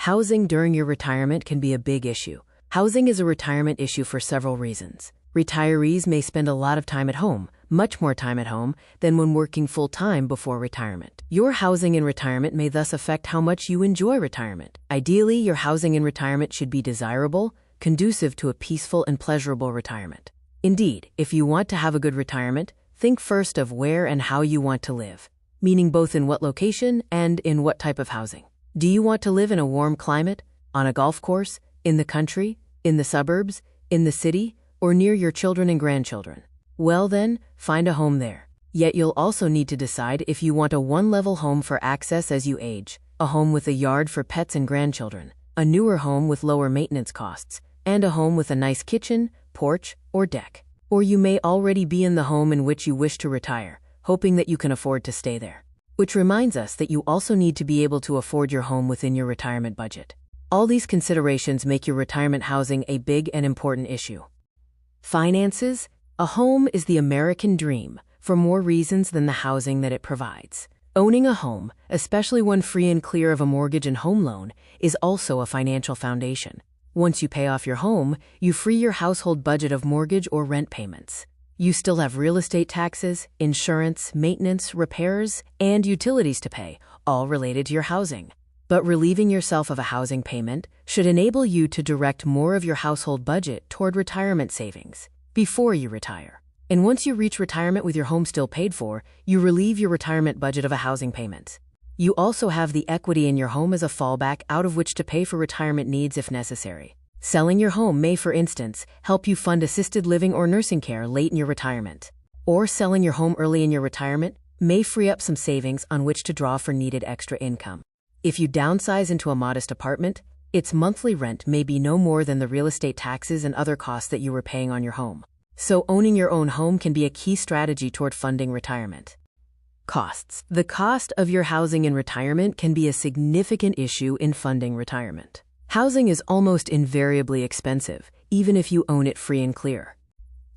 Housing during your retirement can be a big issue. Housing is a retirement issue for several reasons. Retirees may spend a lot of time at home, much more time at home, than when working full-time before retirement. Your housing in retirement may thus affect how much you enjoy retirement. Ideally, your housing in retirement should be desirable, conducive to a peaceful and pleasurable retirement. Indeed, if you want to have a good retirement, think first of where and how you want to live, meaning both in what location and in what type of housing. Do you want to live in a warm climate, on a golf course, in the country, in the suburbs, in the city, or near your children and grandchildren? Well then, find a home there. Yet you'll also need to decide if you want a one-level home for access as you age, a home with a yard for pets and grandchildren, a newer home with lower maintenance costs, and a home with a nice kitchen, porch, or deck. Or you may already be in the home in which you wish to retire, hoping that you can afford to stay there. Which reminds us that you also need to be able to afford your home within your retirement budget. All these considerations make your retirement housing a big and important issue. Finances. A home is the American dream for more reasons than the housing that it provides. Owning a home, especially one free and clear of a mortgage and home loan, is also a financial foundation. Once you pay off your home, you free your household budget of mortgage or rent payments. You still have real estate taxes, insurance, maintenance, repairs, and utilities to pay, all related to your housing. But relieving yourself of a housing payment should enable you to direct more of your household budget toward retirement savings before you retire. And once you reach retirement with your home still paid for, you relieve your retirement budget of a housing payment. You also have the equity in your home as a fallback out of which to pay for retirement needs if necessary. Selling your home may, for instance, help you fund assisted living or nursing care late in your retirement. Or selling your home early in your retirement may free up some savings on which to draw for needed extra income. If you downsize into a modest apartment, its monthly rent may be no more than the real estate taxes and other costs that you were paying on your home. So owning your own home can be a key strategy toward funding retirement. Costs. The cost of your housing in retirement can be a significant issue in funding retirement. Housing is almost invariably expensive, even if you own it free and clear.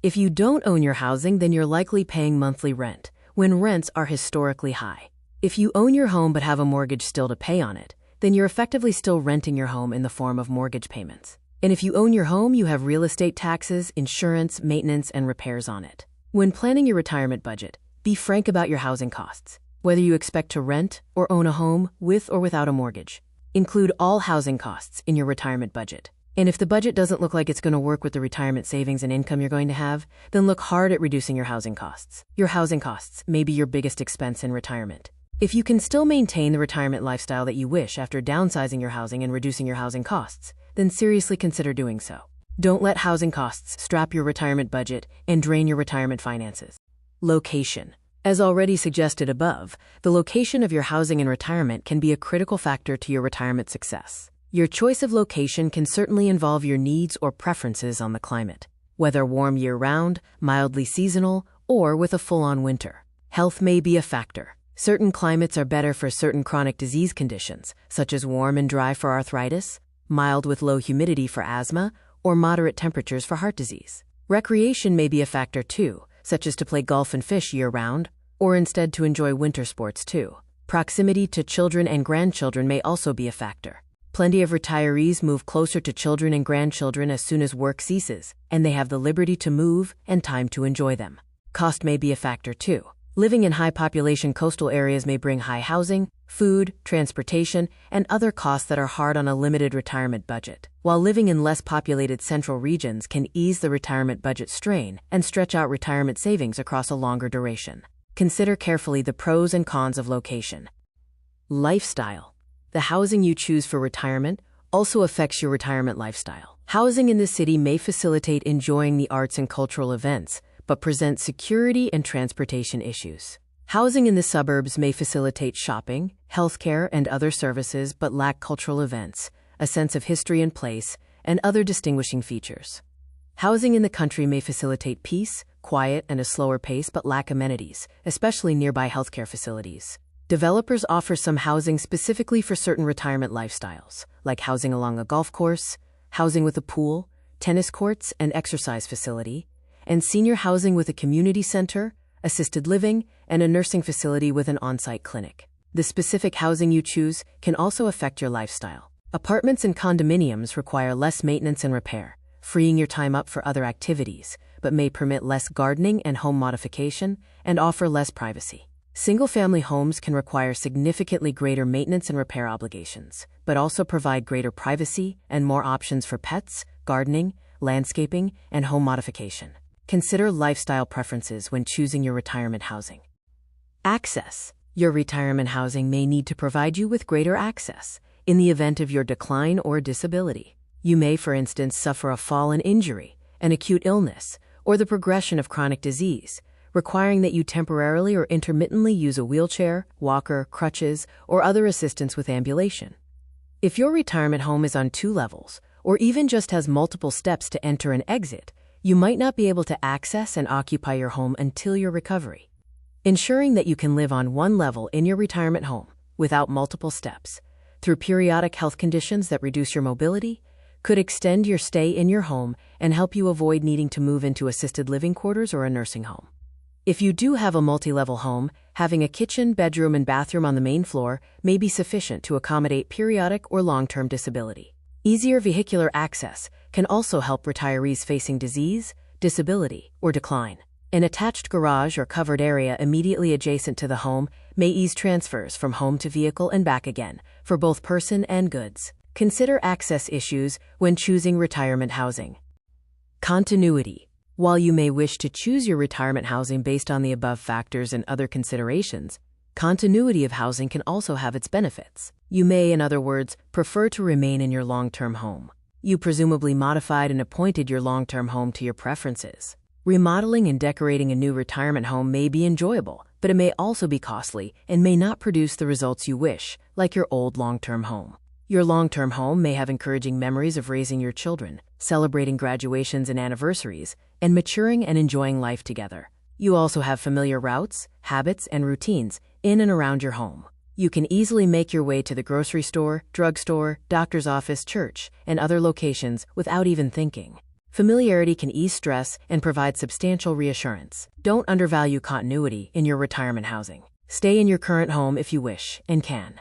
If you don't own your housing, then you're likely paying monthly rent, when rents are historically high. If you own your home but have a mortgage still to pay on it, then you're effectively still renting your home in the form of mortgage payments. And if you own your home, you have real estate taxes, insurance, maintenance, and repairs on it. When planning your retirement budget, be frank about your housing costs, whether you expect to rent or own a home with or without a mortgage. Include all housing costs in your retirement budget. And if the budget doesn't look like it's going to work with the retirement savings and income you're going to have, then look hard at reducing your housing costs. Your housing costs may be your biggest expense in retirement. If you can still maintain the retirement lifestyle that you wish after downsizing your housing and reducing your housing costs, then seriously consider doing so. Don't let housing costs strap your retirement budget and drain your retirement finances. Location. As already suggested above, the location of your housing in retirement can be a critical factor to your retirement success. Your choice of location can certainly involve your needs or preferences on the climate, whether warm year-round, mildly seasonal, or with a full-on winter. Health may be a factor. Certain climates are better for certain chronic disease conditions, such as warm and dry for arthritis, mild with low humidity for asthma, or moderate temperatures for heart disease. Recreation may be a factor too, such as to play golf and fish year-round, or instead to enjoy winter sports too. Proximity to children and grandchildren may also be a factor. Plenty of retirees move closer to children and grandchildren as soon as work ceases, and they have the liberty to move and time to enjoy them. Cost may be a factor too. Living in high-population coastal areas may bring high housing, food, transportation, and other costs that are hard on a limited retirement budget, while living in less populated central regions can ease the retirement budget strain and stretch out retirement savings across a longer duration. Consider carefully the pros and cons of location. Lifestyle. The housing you choose for retirement also affects your retirement lifestyle. Housing in the city may facilitate enjoying the arts and cultural events, but present security and transportation issues. Housing in the suburbs may facilitate shopping, healthcare, and other services but lack cultural events, a sense of history and place, and other distinguishing features. Housing in the country may facilitate peace, quiet, and a slower pace but lack amenities, especially nearby healthcare facilities. Developers offer some housing specifically for certain retirement lifestyles, like housing along a golf course, housing with a pool, tennis courts, and exercise facility, and senior housing with a community center, assisted living, and a nursing facility with an on-site clinic. The specific housing you choose can also affect your lifestyle. Apartments and condominiums require less maintenance and repair, freeing your time up for other activities, but may permit less gardening and home modification and offer less privacy. Single-family homes can require significantly greater maintenance and repair obligations, but also provide greater privacy and more options for pets, gardening, landscaping, and home modification. Consider lifestyle preferences when choosing your retirement housing. Access. Your retirement housing may need to provide you with greater access in the event of your decline or disability. You may, for instance, suffer a fall and injury, an acute illness, or the progression of chronic disease, requiring that you temporarily or intermittently use a wheelchair, walker, crutches, or other assistance with ambulation. If your retirement home is on 2 levels, or even just has multiple steps to enter and exit, you might not be able to access and occupy your home until your recovery. Ensuring that you can live on 1 level in your retirement home, without multiple steps, through periodic health conditions that reduce your mobility, could extend your stay in your home and help you avoid needing to move into assisted living quarters or a nursing home. If you do have a multi-level home, having a kitchen, bedroom, and bathroom on the main floor may be sufficient to accommodate periodic or long-term disability. Easier vehicular access can also help retirees facing disease, disability, or decline. An attached garage or covered area immediately adjacent to the home may ease transfers from home to vehicle and back again, for both person and goods. Consider access issues when choosing retirement housing. Continuity. While you may wish to choose your retirement housing based on the above factors and other considerations, continuity of housing can also have its benefits. You may, in other words, prefer to remain in your long-term home. You presumably modified and appointed your long-term home to your preferences. Remodeling and decorating a new retirement home may be enjoyable, but it may also be costly and may not produce the results you wish, like your old long-term home. Your long-term home may have encouraging memories of raising your children, celebrating graduations and anniversaries, and maturing and enjoying life together. You also have familiar routes, habits, and routines in and around your home. You can easily make your way to the grocery store, drugstore, doctor's office, church, and other locations without even thinking. Familiarity can ease stress and provide substantial reassurance. Don't undervalue continuity in your retirement housing. Stay in your current home if you wish and can.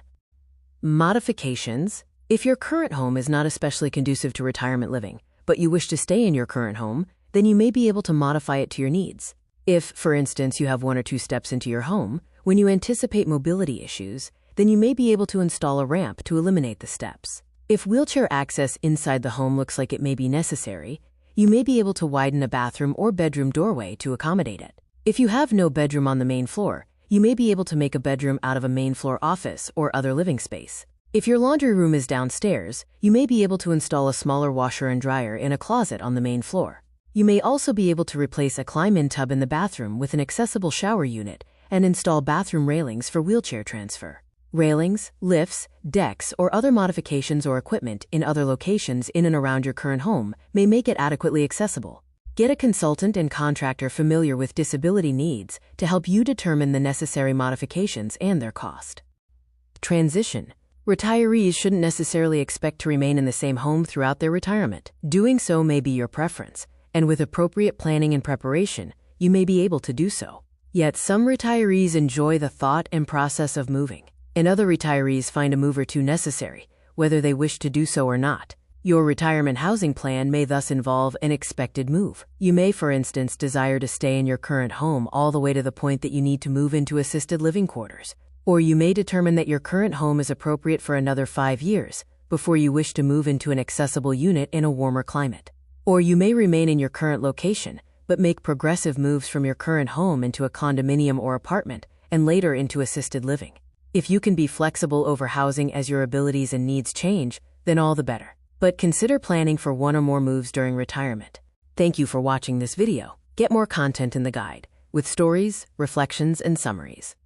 Modifications. If your current home is not especially conducive to retirement living, but you wish to stay in your current home, then you may be able to modify it to your needs. If, for instance, you have 1 or 2 steps into your home, when you anticipate mobility issues, then you may be able to install a ramp to eliminate the steps. If wheelchair access inside the home looks like it may be necessary, you may be able to widen a bathroom or bedroom doorway to accommodate it. If you have no bedroom on the main floor, you may be able to make a bedroom out of a main floor office or other living space. If your laundry room is downstairs, you may be able to install a smaller washer and dryer in a closet on the main floor. You may also be able to replace a climb-in tub in the bathroom with an accessible shower unit and install bathroom railings for wheelchair transfer. Railings, lifts, decks, or other modifications or equipment in other locations in and around your current home may make it adequately accessible. Get a consultant and contractor familiar with disability needs to help you determine the necessary modifications and their cost. Transition. Retirees shouldn't necessarily expect to remain in the same home throughout their retirement. Doing so may be your preference, and with appropriate planning and preparation, you may be able to do so. Yet some retirees enjoy the thought and process of moving, and other retirees find a move or two necessary, whether they wish to do so or not. Your retirement housing plan may thus involve an expected move. You may, for instance, desire to stay in your current home all the way to the point that you need to move into assisted living quarters. Or you may determine that your current home is appropriate for another 5 years before you wish to move into an accessible unit in a warmer climate. Or you may remain in your current location, but make progressive moves from your current home into a condominium or apartment and later into assisted living. If you can be flexible over housing as your abilities and needs change, then all the better. But consider planning for 1 or more moves during retirement. Thank you for watching this video. Get more content in the guide, with stories, reflections, and summaries.